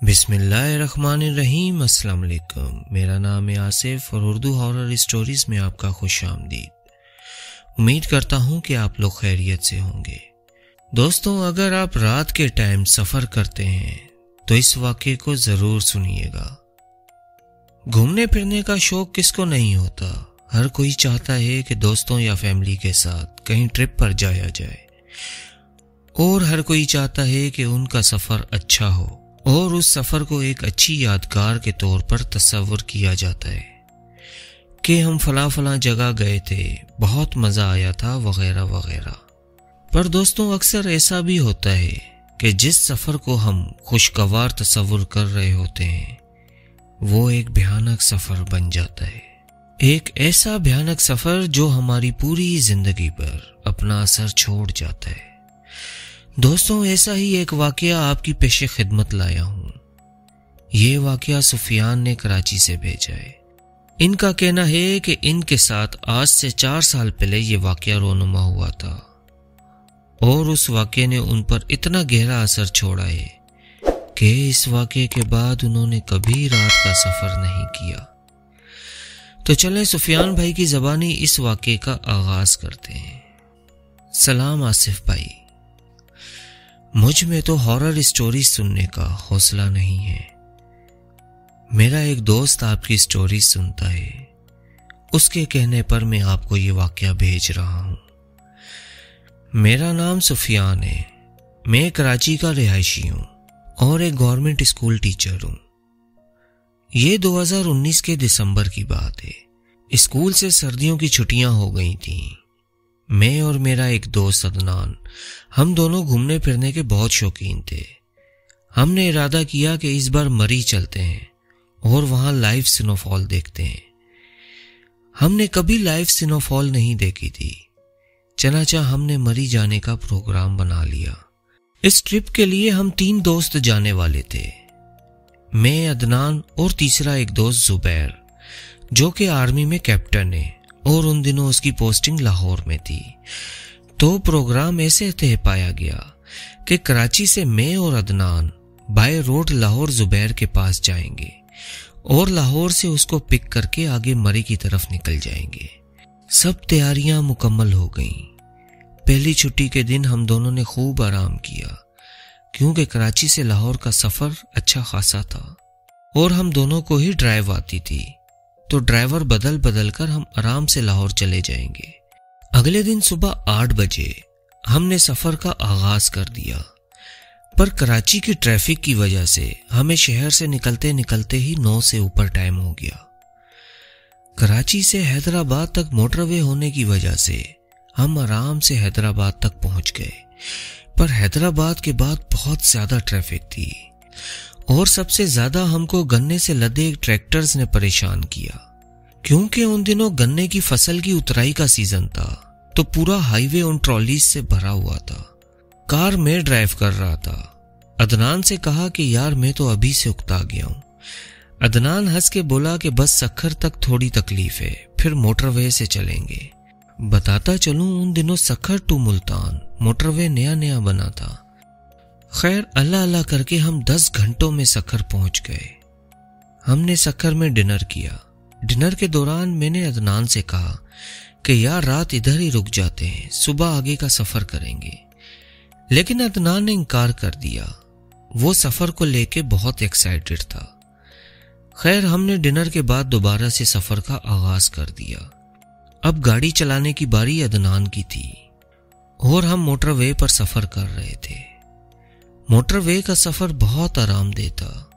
बिस्मिल्लाहिर्रहमानिर्रहीम। अस्सलाम वालेकुम। मेरा नाम है आसिफ और उर्दू हॉरर स्टोरीज में आपका खुश आमदीद। उम्मीद करता हूँ कि आप लोग खैरियत से होंगे। दोस्तों, अगर आप रात के टाइम सफ़र करते हैं तो इस वाक़े को ज़रूर सुनिएगा। घूमने फिरने का शौक किसको नहीं होता। हर कोई चाहता है कि दोस्तों या फैमिली के साथ कहीं ट्रिप पर जाया जाए, और हर कोई चाहता है कि उनका सफ़र अच्छा हो और उस सफ़र को एक अच्छी यादगार के तौर पर तस्वर किया जाता है कि हम फला फला जगह गए थे, बहुत मज़ा आया था, वगैरह वगैरह। पर दोस्तों, अक्सर ऐसा भी होता है कि जिस सफ़र को हम खुशगवार तस्वुर कर रहे होते हैं वो एक भयानक सफ़र बन जाता है। एक ऐसा भयानक सफ़र जो हमारी पूरी जिंदगी पर अपना असर छोड़ जाता है। दोस्तों, ऐसा ही एक वाकया आपकी पेशे खिदमत लाया हूं। ये वाकया सुफियान ने कराची से भेजा है। इनका कहना है कि इनके साथ आज से 4 साल पहले ये वाकया रोनुमा हुआ था और उस वाकये ने उन पर इतना गहरा असर छोड़ा है कि इस वाकये के बाद उन्होंने कभी रात का सफर नहीं किया। तो चलें सुफियान भाई की ज़बानी इस वाकये का आगाज करते हैं। सलाम आसिफ भाई, मुझ में तो हॉरर स्टोरी सुनने का हौसला नहीं है। मेरा एक दोस्त आपकी स्टोरी सुनता है, उसके कहने पर मैं आपको ये वाकया भेज रहा हूं। मेरा नाम सुफियान है। मैं कराची का रिहायशी हूं और एक गवर्नमेंट स्कूल टीचर हूं। ये 2019 के दिसंबर की बात है। स्कूल से सर्दियों की छुट्टियां हो गई थीं। मैं और मेरा एक दोस्त अदनान, हम दोनों घूमने फिरने के बहुत शौकीन थे। हमने इरादा किया कि इस बार मरी चलते हैं और वहां लाइव स्नोफॉल देखते हैं। हमने कभी लाइव स्नोफॉल नहीं देखी थी, चनाचा हमने मरी जाने का प्रोग्राम बना लिया। इस ट्रिप के लिए हम 3 दोस्त जाने वाले थे, मैं, अदनान और तीसरा एक दोस्त जुबैर, जो कि आर्मी में कैप्टन है और उन दिनों उसकी पोस्टिंग लाहौर में थी। तो प्रोग्राम ऐसे तय पाया गया कि कराची से मैं और अदनान बाय रोड लाहौर जुबैर के पास जाएंगे और लाहौर से उसको पिक करके आगे मरी की तरफ निकल जाएंगे। सब तैयारियां मुकम्मल हो गईं। पहली छुट्टी के दिन हम दोनों ने खूब आराम किया क्योंकि कराची से लाहौर का सफर अच्छा खासा था और हम दोनों को ही ड्राइव आती थी, तो ड्राइवर बदल बदल कर हम आराम से लाहौर चले जाएंगे। अगले दिन सुबह 8 बजे हमने सफर का आगाज कर दिया, पर कराची की ट्रैफिक की वजह से हमें शहर से निकलते निकलते ही 9 से ऊपर टाइम हो गया। कराची से हैदराबाद तक मोटरवे होने की वजह से हम आराम से हैदराबाद तक पहुंच गए, पर हैदराबाद के बाद बहुत ज्यादा ट्रैफिक थी और सबसे ज्यादा हमको गन्ने से लदे एक ट्रैक्टर्स ने परेशान किया, क्योंकि उन दिनों गन्ने की फसल की उतराई का सीजन था। तो पूरा हाईवे उन ट्रॉलीज से भरा हुआ था। कार में ड्राइव कर रहा था। अदनान से कहा कि यार मैं तो अभी से उकता गया हूं। अदनान हंस के बोला कि बस सखर तक थोड़ी तकलीफ है, फिर मोटरवे से चलेंगे। बताता चलूं, उन दिनों सखर टू मुल्तान मोटरवे नया नया बना था। खैर, अल्लाह अल्लाह करके हम 10 घंटों में सखर पहुंच गए। हमने सखर में डिनर किया। डिनर के दौरान मैंने अदनान से कहा कि यार रात इधर ही रुक जाते हैं, सुबह आगे का सफर करेंगे, लेकिन अदनान ने इनकार कर दिया। वो सफर को लेके बहुत एक्साइटेड था। खैर, हमने डिनर के बाद दोबारा से सफर का आगाज कर दिया। अब गाड़ी चलाने की बारी अदनान की थी और हम मोटरवे पर सफर कर रहे थे। मोटरवे का सफर बहुत आरामदेह था।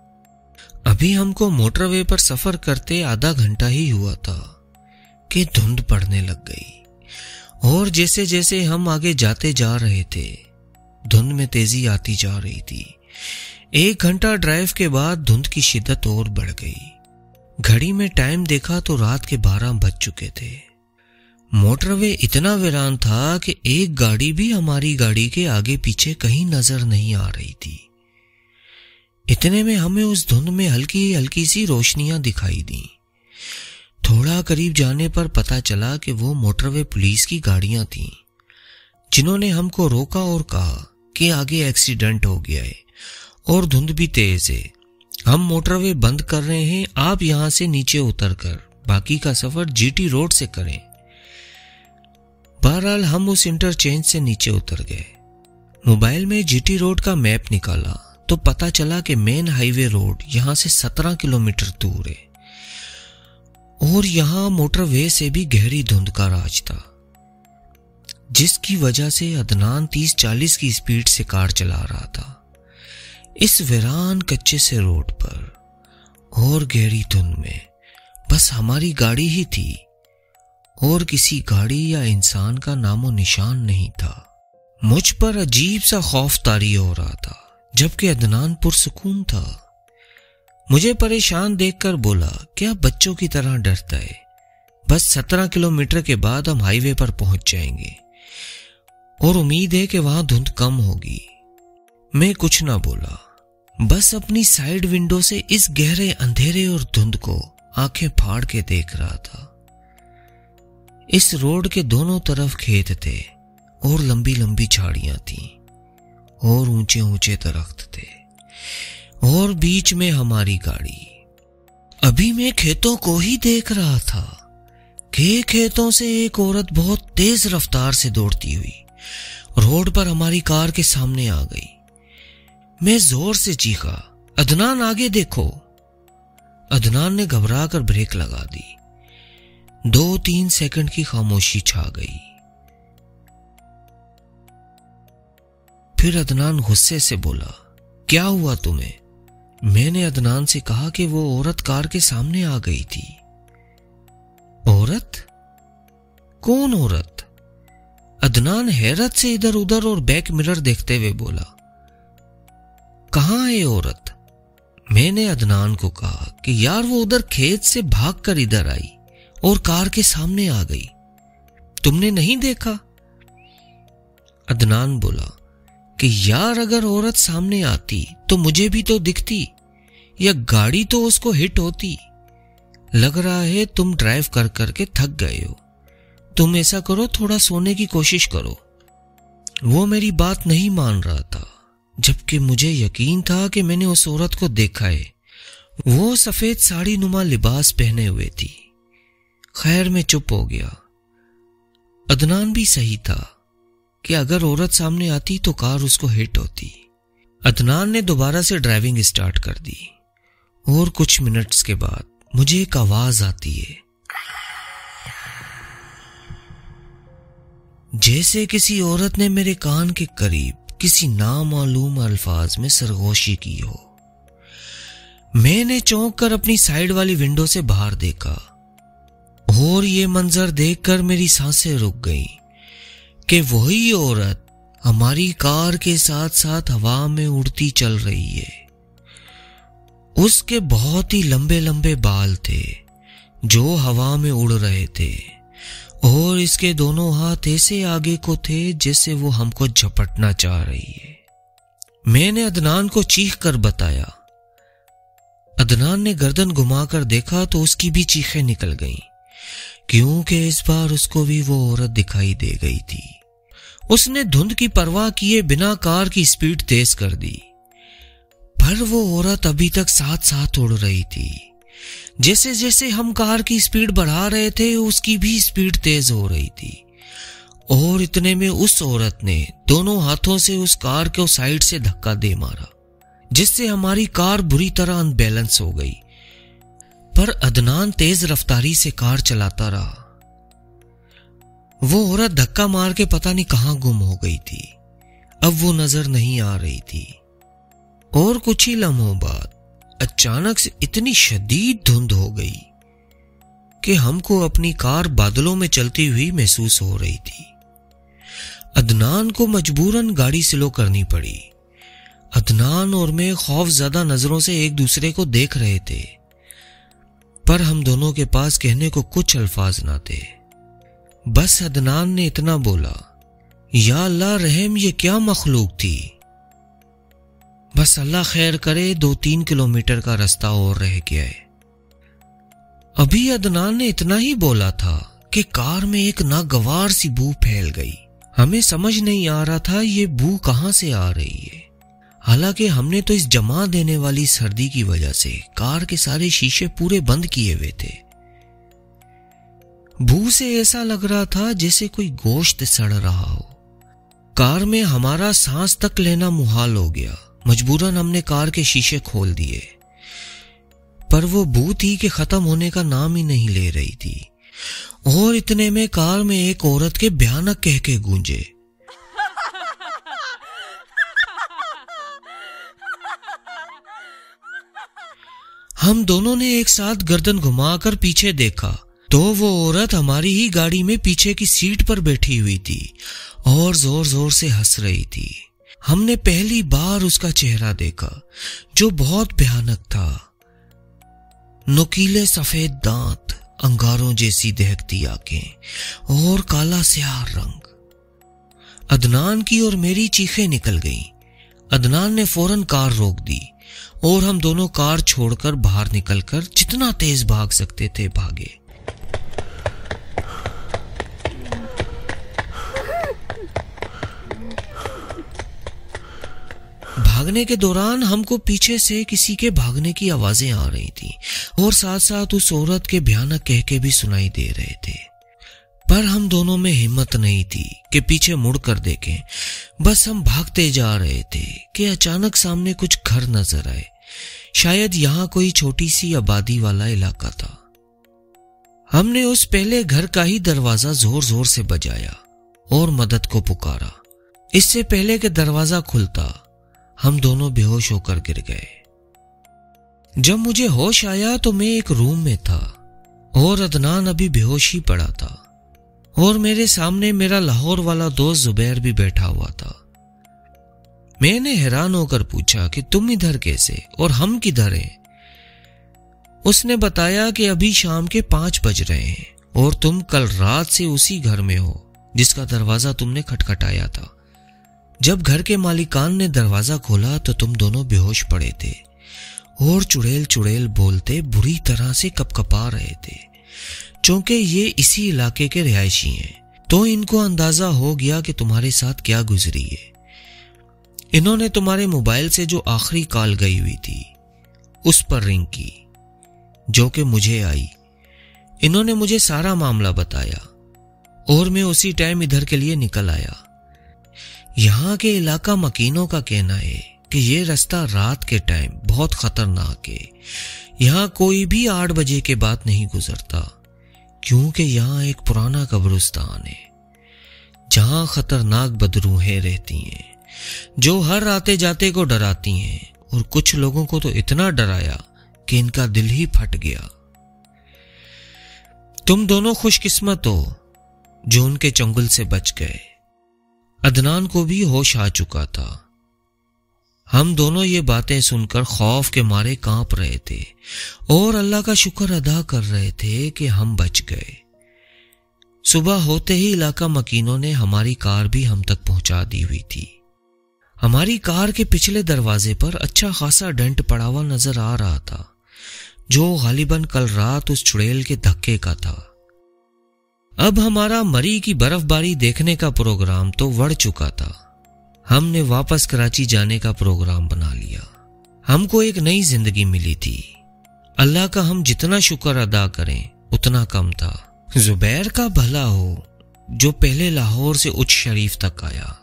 अभी हमको मोटरवे पर सफर करते आधा घंटा ही हुआ था कि धुंध पड़ने लग गई और जैसे जैसे हम आगे जाते जा रहे थे धुंध में तेजी आती जा रही थी। 1 घंटा ड्राइव के बाद धुंध की शिद्दत और बढ़ गई। घड़ी में टाइम देखा तो रात के 12 बज चुके थे। मोटरवे इतना वीरान था कि एक गाड़ी भी हमारी गाड़ी के आगे पीछे कहीं नजर नहीं आ रही थी। इतने में हमें उस धुंध में हल्की हल्की सी रोशनियां दिखाई दी। थोड़ा करीब जाने पर पता चला कि वो मोटरवे पुलिस की गाड़ियां थीं, जिन्होंने हमको रोका और कहा कि आगे एक्सीडेंट हो गया है और धुंध भी तेज है, हम मोटरवे बंद कर रहे हैं, आप यहां से नीचे उतरकर बाकी का सफर जीटी रोड से करें। बहरहाल हम उस इंटरचेंज से नीचे उतर गए। मोबाइल में जीटी रोड का मैप निकाला तो पता चला कि मेन हाईवे रोड यहां से 17 किलोमीटर दूर है और यहां मोटरवे से भी गहरी धुंध का राज था, जिसकी वजह से अदनान 30-40 की स्पीड से कार चला रहा था इस वीरान कच्चे से रोड पर और गहरी धुंध में। बस हमारी गाड़ी ही थी और किसी गाड़ी या इंसान का नामो निशान नहीं था। मुझ पर अजीब सा खौफ तारी हो रहा था, जबकि अदनान पुरसुकून था। मुझे परेशान देखकर बोला, क्या बच्चों की तरह डरता है? बस 17 किलोमीटर के बाद हम हाईवे पर पहुंच जाएंगे और उम्मीद है कि वहां धुंध कम होगी। मैं कुछ ना बोला, बस अपनी साइड विंडो से इस गहरे अंधेरे और धुंध को आंखें फाड़ के देख रहा था। इस रोड के दोनों तरफ खेत थे और लंबी लंबी झाड़ियां थीं और ऊंचे ऊंचे दरख्त थे और बीच में हमारी गाड़ी। अभी मैं खेतों को ही देख रहा था कि खेतों से एक औरत बहुत तेज रफ्तार से दौड़ती हुई रोड पर हमारी कार के सामने आ गई। मैं जोर से चीखा, अदनान आगे देखो। अदनान ने घबरा कर ब्रेक लगा दी। 2-3 सेकंड की खामोशी छा गई। फिर अदनान गुस्से से बोला, क्या हुआ तुम्हें? मैंने अदनान से कहा कि वो औरत कार के सामने आ गई थी। औरत? कौन औरत? अदनान हैरत से इधर उधर और बैक मिरर देखते हुए बोला, कहां है औरत? मैंने अदनान को कहा कि यार वो उधर खेत से भागकर इधर आई और कार के सामने आ गई, तुमने नहीं देखा? अदनान बोला कि यार अगर औरत सामने आती तो मुझे भी तो दिखती या गाड़ी तो उसको हिट होती। लग रहा है तुम ड्राइव कर करके थक गए हो। तुम ऐसा करो, थोड़ा सोने की कोशिश करो। वो मेरी बात नहीं मान रहा था, जबकि मुझे यकीन था कि मैंने उस औरत को देखा है। वो सफेद साड़ी नुमा लिबास पहने हुए थी। खैर मैं चुप हो गया। अदनान भी सही था कि अगर औरत सामने आती तो कार उसको हिट होती। अदनान ने दोबारा से ड्राइविंग स्टार्ट कर दी और कुछ मिनट्स के बाद मुझे एक आवाज आती है, जैसे किसी औरत ने मेरे कान के करीब किसी नामालूम अल्फाज में सरगोशी की हो। मैंने चौंक कर अपनी साइड वाली विंडो से बाहर देखा और ये मंजर देखकर मेरी सांसें रुक गईं कि वही औरत हमारी कार के साथ साथ हवा में उड़ती चल रही है। उसके बहुत ही लंबे लंबे बाल थे जो हवा में उड़ रहे थे और इसके दोनों हाथ ऐसे आगे को थे जैसे वो हमको झपटना चाह रही है। मैंने अदनान को चीख कर बताया। अदनान ने गर्दन घुमाकर देखा तो उसकी भी चीखें निकल गईं, क्योंकि इस बार उसको भी वो औरत दिखाई दे गई थी। उसने धुंध की परवाह किए बिना कार की स्पीड तेज कर दी, पर वो औरत अभी तक साथ साथ उड़ रही थी। जैसे जैसे हम कार की स्पीड बढ़ा रहे थे उसकी भी स्पीड तेज हो रही थी और इतने में उस औरत ने दोनों हाथों से उस कार को साइड से धक्का दे मारा, जिससे हमारी कार बुरी तरह अनबैलेंस हो गई। पर अदनान तेज रफ्तारी से कार चलाता रहा। वो औरत धक्का मार के पता नहीं कहां गुम हो गई थी। अब वो नजर नहीं आ रही थी और कुछ ही लम्हों बाद अचानक से इतनी शदीद धुंध हो गई कि हमको अपनी कार बादलों में चलती हुई महसूस हो रही थी। अदनान को मजबूरन गाड़ी स्लो करनी पड़ी। अदनान और मैं खौफजदा नजरों से एक दूसरे को देख रहे थे, पर हम दोनों के पास कहने को कुछ अल्फाज ना थे। बस अदनान ने इतना बोला, या अल्लाह रहम, ये क्या मखलूक थी। बस अल्लाह खैर करे, 2-3 किलोमीटर का रास्ता और रह गया है। अभी अदनान ने इतना ही बोला था कि कार में एक नागवार सी बू फैल गई। हमें समझ नहीं आ रहा था ये बू कहां से आ रही है। हालांकि हमने तो इस जमा देने वाली सर्दी की वजह से कार के सारे शीशे पूरे बंद किए हुए थे। बू से ऐसा लग रहा था जैसे कोई गोश्त सड़ रहा हो। कार में हमारा सांस तक लेना मुहाल हो गया। मजबूरन हमने कार के शीशे खोल दिए, पर वो बू थी कि खत्म होने का नाम ही नहीं ले रही थी। और इतने में कार में एक औरत के भयानक कहके गूंजे। हम दोनों ने एक साथ गर्दन घुमाकर पीछे देखा तो वो औरत हमारी ही गाड़ी में पीछे की सीट पर बैठी हुई थी और जोर जोर से हंस रही थी। हमने पहली बार उसका चेहरा देखा जो बहुत भयानक था। नुकीले सफेद दांत, अंगारों जैसी दहकती आंखें और काला स्याह रंग। अदनान की और मेरी चीखें निकल गईं। अदनान ने फौरन कार रोक दी और हम दोनों कार छोड़कर बाहर निकलकर जितना तेज भाग सकते थे भागे। भागने के दौरान हमको पीछे से किसी के भागने की आवाजें आ रही थी और साथ साथ उस औरत के भयानक कहके भी सुनाई दे रहे थे। पर हम दोनों में हिम्मत नहीं थी कि पीछे मुड़कर देखें। बस हम भागते जा रहे थे कि अचानक सामने कुछ घर नजर आए। शायद यहाँ कोई छोटी सी आबादी वाला इलाका था। हमने उस पहले घर का ही दरवाजा जोर जोर से बजाया और मदद को पुकारा। इससे पहले कि दरवाजा खुलता हम दोनों बेहोश होकर गिर गए। जब मुझे होश आया तो मैं एक रूम में था और अदनान अभी बेहोश ही पड़ा था और मेरे सामने मेरा लाहौर वाला दोस्त जुबैर भी बैठा हुआ था। मैंने हैरान होकर पूछा कि तुम इधर कैसे और हम किधर हैं? उसने बताया कि अभी शाम के 5 बज रहे हैं और तुम कल रात से उसी घर में हो जिसका दरवाजा तुमने खटखटाया था। जब घर के मालिकान ने दरवाजा खोला तो तुम दोनों बेहोश पड़े थे और चुड़ैल चुड़ैल बोलते बुरी तरह से कपकपा रहे थे। चूंकि ये इसी इलाके के रिहायशी हैं तो इनको अंदाजा हो गया कि तुम्हारे साथ क्या गुजरी है। इन्होंने तुम्हारे मोबाइल से जो आखिरी कॉल गई हुई थी उस पर रिंग की जो कि मुझे आई। इन्होंने मुझे सारा मामला बताया और मैं उसी टाइम इधर के लिए निकल आया। यहाँ के इलाका मकीनों का कहना है कि ये रास्ता रात के टाइम बहुत खतरनाक है। यहाँ कोई भी 8 बजे के बाद नहीं गुजरता क्योंकि यहाँ एक पुराना कब्रिस्तान है जहाँ खतरनाक बदरूहें रहती हैं जो हर आते जाते को डराती हैं और कुछ लोगों को तो इतना डराया कि इनका दिल ही फट गया। तुम दोनों खुशकिस्मत हो जो उनके चंगुल से बच गए। अदनान को भी होश आ चुका था। हम दोनों ये बातें सुनकर खौफ के मारे कांप रहे थे और अल्लाह का शुक्र अदा कर रहे थे कि हम बच गए। सुबह होते ही इलाका मकीनों ने हमारी कार भी हम तक पहुंचा दी हुई थी। हमारी कार के पिछले दरवाजे पर अच्छा खासा डेंट पड़ा हुआ नजर आ रहा था जो गालिबन कल रात उस चुड़ैल के धक्के का था। अब हमारा मरी की बर्फबारी देखने का प्रोग्राम तो बढ़ चुका था। हमने वापस कराची जाने का प्रोग्राम बना लिया। हमको एक नई जिंदगी मिली थी। अल्लाह का हम जितना शुक्र अदा करें उतना कम था। जुबैर का भला हो जो पहले लाहौर से उच्च शरीफ तक आया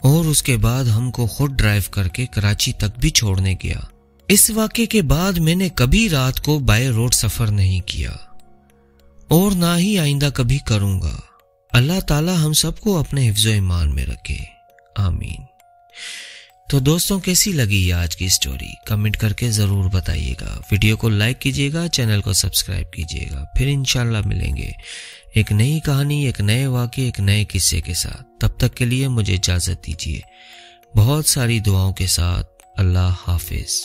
और उसके बाद हमको खुद ड्राइव करके कराची तक भी छोड़ने गया। इस वाक़े के बाद मैंने कभी रात को बाय रोड सफर नहीं किया और ना ही आइंदा कभी करूंगा। अल्लाह ताला हम सबको अपने हिफ्ज़ो ईमान में रखे, आमीन। तो दोस्तों कैसी लगी आज की स्टोरी कमेंट करके जरूर बताइएगा। वीडियो को लाइक कीजिएगा, चैनल को सब्सक्राइब कीजिएगा। फिर इंशाल्लाह मिलेंगे एक नई कहानी, एक नए वाक़े, एक नए किस्से के साथ। तब तक के लिए मुझे इजाजत दीजिए बहुत सारी दुआओं के साथ। अल्लाह हाफिज।